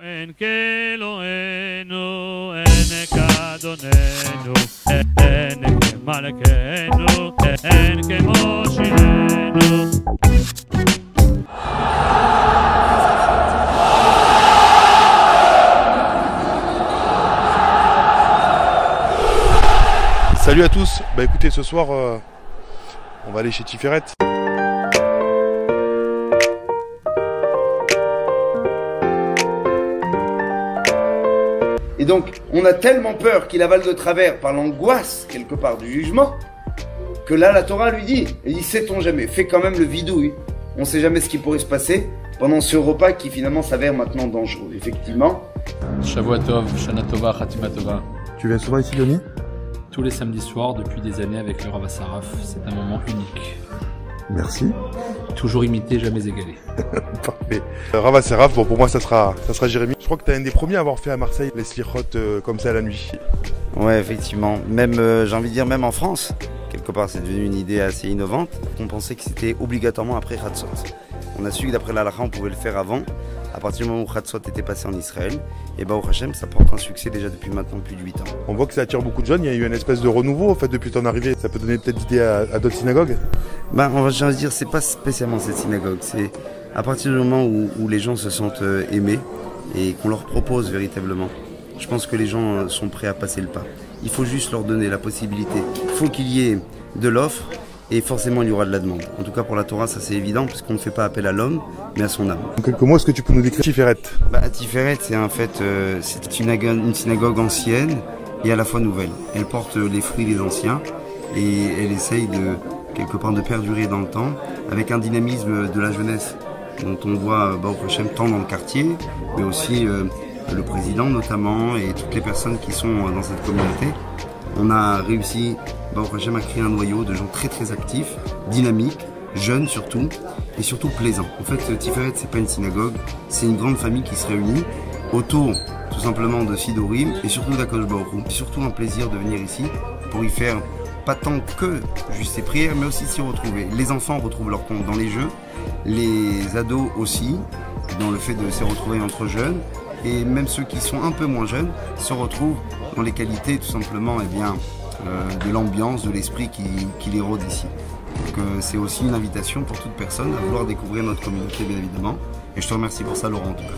En Keloenu, en Kadonenu, en Kemalekenu, en Kemoshilenu. Salut à tous, bah écoutez ce soir on va aller chez Tiferet. Et donc, on a tellement peur qu'il avale de travers par l'angoisse, quelque part, du jugement, que là, la Torah lui dit, sait-on jamais, fais quand même le vidouille. On ne sait jamais ce qui pourrait se passer pendant ce repas qui finalement s'avère maintenant dangereux. Effectivement. Shavua Tov, Shana Tova, Khatima Tova. Tu viens souvent ici, Yoni? Tous les samedis soirs, depuis des années avec le Rav Asaraf, c'est un moment unique. Merci. Toujours imité, jamais égalé. Parfait. Rav Asaraf, bon pour moi ça sera Jérémy. Je crois que tu es un des premiers à avoir fait à Marseille les slichot comme ça la nuit. Ouais, effectivement. Même, j'ai envie de dire, même en France, quelque part, c'est devenu une idée assez innovante. On pensait que c'était obligatoirement après Chatzot. On a su que d'après l'Halakha, on pouvait le faire avant. À partir du moment où Chatzot était passé en Israël, et bah au Hachem, ça porte un succès déjà depuis maintenant plus de 8 ans. On voit que ça attire beaucoup de jeunes, il y a eu une espèce de renouveau en fait depuis ton arrivée. Ça peut donner peut-être d'idées à d'autres synagogues? Bah, on va juste dire, c'est pas spécialement cette synagogue. C'est à partir du moment où les gens se sentent aimés et qu'on leur propose véritablement. Je pense que les gens sont prêts à passer le pas. Il faut juste leur donner la possibilité. Il faut qu'il y ait de l'offre et forcément il y aura de la demande. En tout cas pour la Torah, ça c'est évident puisqu'on ne fait pas appel à l'homme mais à son âme. En quelques mots, est-ce que tu peux nous décrire Tiferet? Tiferet, c'est en fait c'est une synagogue ancienne et à la fois nouvelle. Elle porte les fruits des anciens et elle essaye de quelque part de perdurer dans le temps avec un dynamisme de la jeunesse dont on voit Baruch Hashem tant dans le quartier mais aussi le président notamment et toutes les personnes qui sont dans cette communauté. On a réussi, Baruch Hashem, à créer un noyau de gens très très actifs, dynamiques, jeunes surtout, et surtout plaisants. En fait, Tiferet, c'est pas une synagogue, c'est une grande famille qui se réunit autour tout simplement de Sidorim et surtout d'Akadosh Baruch Hu. C'est surtout un plaisir de venir ici pour y faire pas tant que juste ses prières, mais aussi s'y retrouver. Les enfants retrouvent leur compte dans les jeux, les ados aussi, dans le fait de se retrouver entre jeunes, et même ceux qui sont un peu moins jeunes se retrouvent dans les qualités tout simplement de l'ambiance, de l'esprit qui les rôde ici. Donc c'est aussi une invitation pour toute personne à vouloir découvrir notre communauté bien évidemment. Et je te remercie pour ça Laurent en tout cas.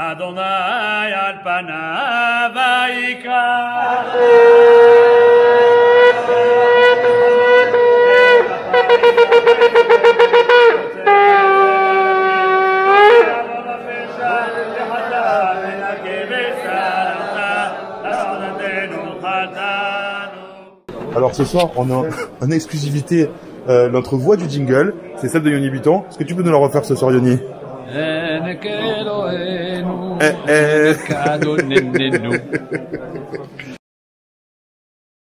Adonai al panav vayikra. Alors ce soir on a en exclusivité notre voix du jingle, c'est celle de Yoni Buton. Est-ce que tu peux nous la refaire ce soir Yoni?